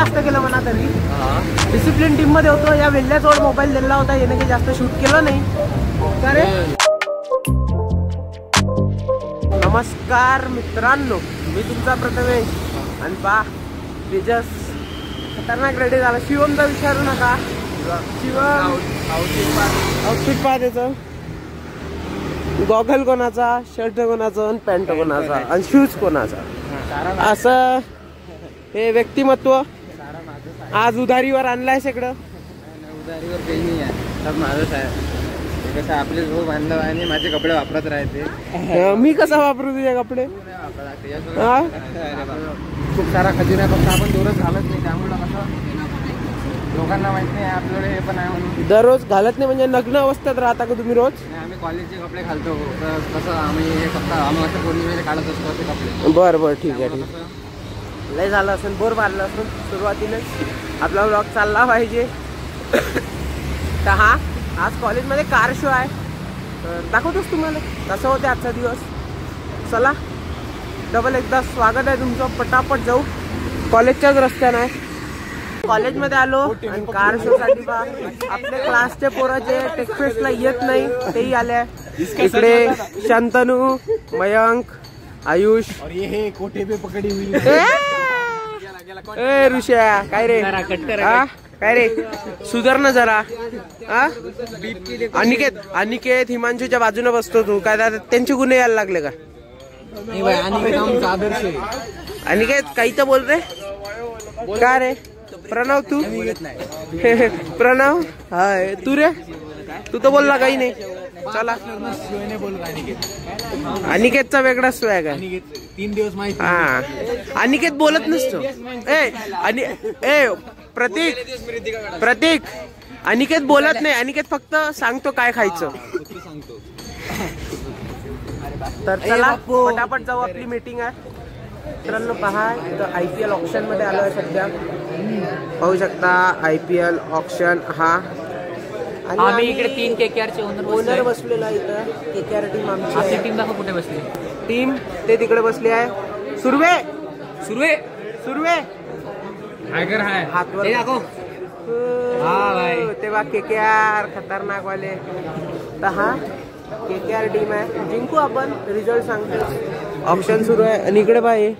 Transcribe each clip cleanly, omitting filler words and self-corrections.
जास्त केलं म्हणा तरी डिसिप्लिन टीम मध्ये होतो. या वेल्ल्याजवळ मोबाईल दिला होता, याने काही जास्त शूट केलं नाही. अरे नमस्कार मित्रांनो, मी तुमचा प्रथमेश आणि पा तेजस खतरनाक रेडी झाला. शिवमचा विचारू नका. शिवम आउटफिट पहा त्याचं. गॉगल कोणाचा, शर्ट कोणाचा, पॅन्ट कोणाचा आणि शूज कोणाचा. असं हे व्यक्तिमत्व आज उधारीवर आणलाय सगळं. उधारीवर काही नाही आहे, सब माझंच आहे. कसं आपले भाऊ बांधव आणि माझे कपडे वापरत राहते. मी कसा वापरू तुझे कपडे? खूप सारा खजिना फक्त आपण दररोज घालत नाही, त्यामुळे कसं लोकांना माहित नाही आपल्याकडे हे पण आहे म्हणून. दररोज घालत नाही म्हणजे नग्न अवस्थेत राहता का तुम्ही रोज? आम्ही कॉलेजचे कपडे घालतो, तर कसं आम्ही हे फक्त अमावस्या पौर्णिमेला काढत असतो असे कपडे. बरं बरं ठीक आहे ठीक आहे. लय झालं असेल, बोर मारलं असेल सुरुवातीलाच. आपला ब्लॉग चालला पाहिजे. तर हा आज कॉलेजमध्ये कार शो आहे, तर दाखवतोच तुम्हाला कसं होते आजचा दिवस. चला डबल एकदा स्वागत आहे तुमचं. पटापट जाऊ, कॉलेजच्याच रस्त्यानं आहे. कॉलेजमध्ये आलो आणि कार शो साठी आपले क्लासचे पोरं जे टेक्सफेस्टला येत नाही तेही आले. इकडे शांतनू, मयंक, आयुष. कोठे पे पकडी हुई. ए ऋषा काय रे, काय रे सुधार ना जरा. अनिकेत हिमांशूच्या बाजूने बसतो तू. काय त्यांचे गुन्हे यायला लागले का? अनिकेत काही तर बोल रे. काय रे प्रणव, तू प्रणव हाय तू रे, तू तर बोलला काही नाही. चला अनिकेतचा वेगळा स्वॅग आहे. 3 दिवस माहिती. हा अनिकेत बोलत नसतो. ए प्रतीक अनिकेत बोलत नाही. अनिकेत फक्त सांगतो काय खायचं. तर चला पटापट जाऊ, आपली मीटिंग आहे. मित्रांनो पहा, इथं IPL ऑप्शन मध्ये आलो आहे सध्या. पाहू शकता IPL ऑप्शन हा. आणि आम्ही इकडे 3 KKRचे ओनर बसलेला आहे इथं. KKR टीम आमची. टीम दाखव कुठे बसली. टीम ते तिकडे बसली आहे. सुरवे टायगर आहे हातवर दाखव. तेव्हा KKR खतरनाक वाले. तर हा KKR टीम आहे. जिंकू आपण, रिझल्ट सांगतो. ऑप्शन सुरू आहे. आणि इकडे पाहे,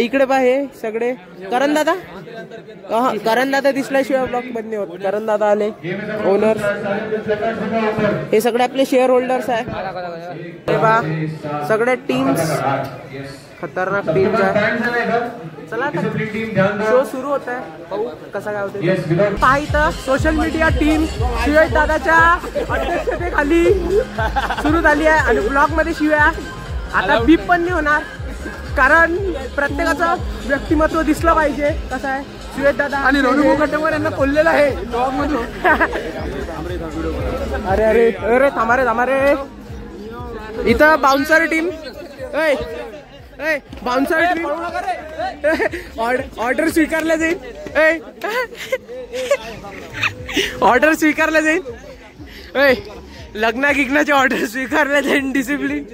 इकडे पाहे सगळे करण दादा दिसल्याशिवाय ब्लॉक बंद नाही होत. करण दादा आले, ओनर. हे सगळे आपले शेअर होल्डर्स आहे. तेव्हा सगळे टीम्स खतरनाक टीम्स आहे. चला शो सुरू होत आहे, पाहू कसा काय होते. पाहिजे सोशल मीडिया टीम शिवाय दादाच्या अध्यक्षतेखाली सुरू झाली आहे. आणि ब्लॉग मध्ये शिवाय आता बीप पण नाही होणार, कारण प्रत्येकाचं व्यक्तिमत्व दिसलं पाहिजे. कसं आहे शिवेश दादा आणि रोनू मुखटेवर यांना बोललेलं आहे ब्लॉग मधून. अरे अरे अरे थांबा रे. इथं bouncer team, bouncer team order स्वीकारल्या जाईल. ऑर्डर स्वीकारल्या जाईल. लग्ना गिग्नाची ऑर्डर स्वीकारल्या जाईल. डिसिप्लिन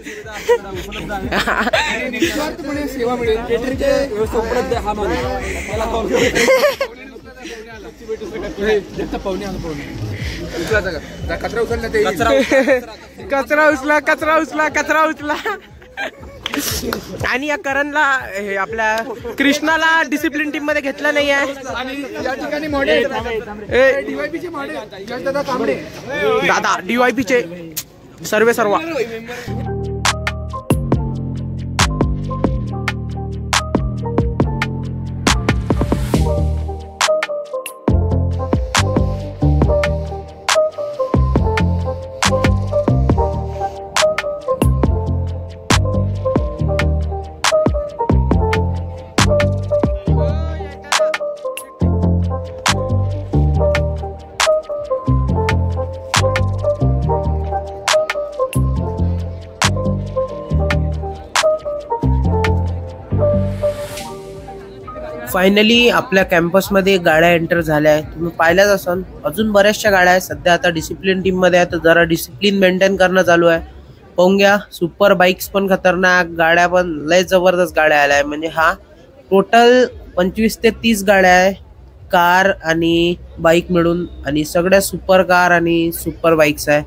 सेवा मिळेल. कचरा उचला. आणि या करणला, हे आपल्या कृष्णाला डिसिप्लिन टीम मध्ये घेतलं नाही आहे. या ठिकाणी मॉडेल DYPचे मॉडेल दादा DYPचे सर्व फायनली आपल्या कॅम्पसमध्ये गाड्या एंटर झाल्या आहेत. तुम्ही पाहिल्याच असाल, अजून बऱ्याचशा गाड्या आहेत. सध्या आता डिसिप्लिन टीम मध्ये आहे, तर जरा डिसिप्लिन मेंटेन करणं चालू आहे. पाहून घ्या, सुपर बाईक्स पण खतरनाक, गाड्या पण लय जबरदस्त गाड्या आल्या आहे. म्हणजे हा टोटल 25 ते 30 गाड्या आहे, कार आणि बाईक मिळून, आणि सगळ्या सुपर कार आणि सुपर बाईक्स आहे.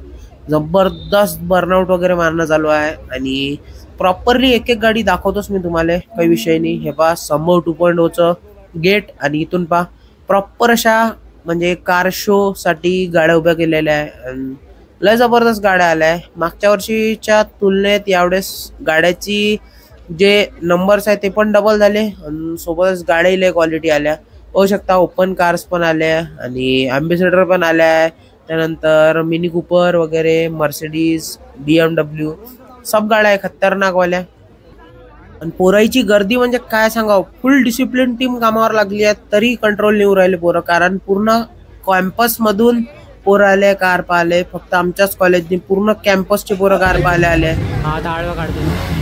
जबरदस्त बर्नआउट वगैरे मारणं चालू आहे आणि प्रॉपरली एक एक गाडी दाखवतोच मी तुम्हाला, काही विषय नाही. हे पहा संभव 2.0चं गेट, आणि इथून पहा प्रॉपर अशा म्हणजे कार शो साठी गाड्या उभ्या केलेल्या आहे. लय जबरदस्त गाड्या आल्या आहे. मागच्या वर्षीच्या तुलनेत यावेळेस गाड्याची जे नंबर्स आहे ते पण डबल झाले, आणि सोबतच गाड्याही लय क्वालिटी आल्या. होऊ शकता ओपन कार्स पण आल्या आणि अँबेसेडर पण आल्या आहे. त्यानंतर मिनी कूपर वगैरे, मर्सिडीज, BMW सब गाड्या आहे खतरनाक वाल्या. आणि पोराईची गर्दी म्हणजे काय सांगावं, फुल डिसिप्लिन टीम कामावर लागली आहे, तरी कंट्रोल नेऊ राहिले पोरं. कारण पूर्ण कॅम्पस मधून पोरं आले कार पाहिले. फक्त आमच्याच कॉलेजनी पूर्ण कॅम्पसचे पोरं कार पाहिले आले. हा आडवा काढतो.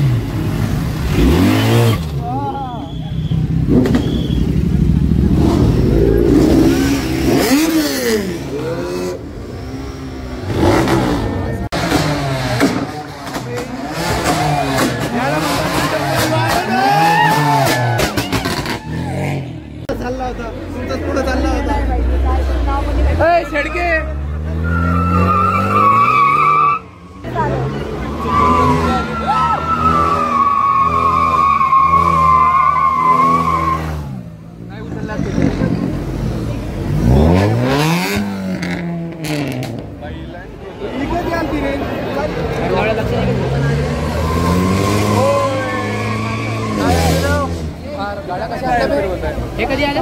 हे कधी आले?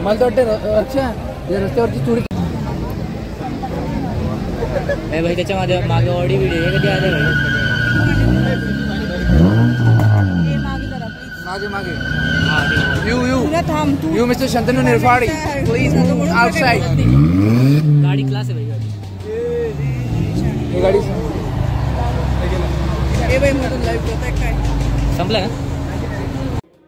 मला तर वाटतं अच्छा रस्त्यावरची चोरी. भाई त्याच्या मागे ऑडी व्हिडिओ हे कधी आले? मागे मागे यू मिस्टर शंतनू निर्फाडी प्लीज आउटसाइड. गाडी क्लास आहे भाई. ही गाडी संपला ना?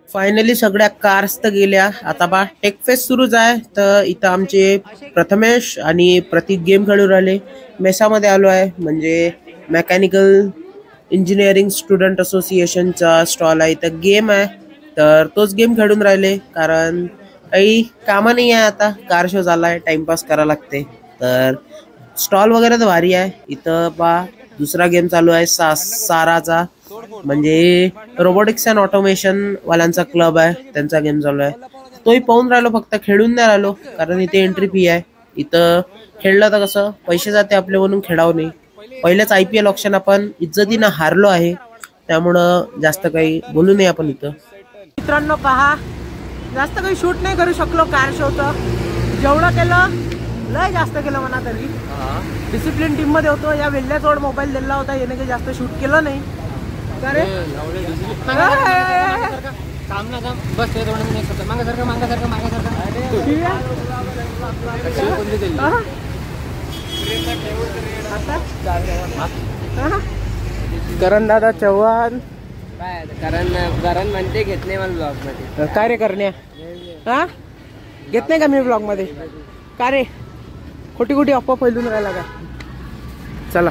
फायनली सगळ्या कार्स तर गेल्या. आता बा टेकफेस्ट सुरूच आहे. तर इथं आमचे प्रथमेश आणि प्रतीक गेम खेळू राहिले. मेसामध्ये आलो आहे, म्हणजे मेकॅनिकल इंजिनिअरिंग स्टुडंट असोसिएशनचा स्टॉल आहे. इथं गेम आहे, तर तोच गेम खेळून राहिले. कारण काही कामं नाही आहे आता, कार शो झाला आहे, टाइमपास करावं लागते. तर स्टॉल वगैरे तर भारी आहे. इथं बा दुसरा गेम चालू आहे साराचा, म्हणजे रोबोटिक्स अँड ऑटोमेशन वाल्यांचा क्लब आहे, त्यांचा गेम चालू आहे. तोही पाहून राहिलो, फक्त खेळून नाही राहिलो कारण इथे एंट्री फी आहे. इथं खेळलं तर कसं पैसे जाते आपले, म्हणून खेळावं नाही. पहिलेच IPL ऑप्शन आपण इज्जतीनं हारलो आहे, त्यामुळं जास्त काही बोलू नये आपण इथं. मित्रांनो पहा, जास्त काही शूट नाही करू शकलो कार शोचं. जेवढं केलं लय जास्त केलं म्हणा, तरी डिसिप्लिन टीम मध्ये होतो. या वेल्ल्याजवळ मोबाईल दिला होता, याने काही जास्त शूट केलं नाही. काम ना काम बस ते दोन मिनिट मागासारखं मागासारखं मागासारखं. करण दादा चव्हाण काय करण म्हणते घेत नाही मला ब्लॉग मध्ये. काय रे करण्या, हा घेत नाही का मी ब्लॉग मध्ये? का रे खोटी खोटी अफवा फैलून राहिला का? चला.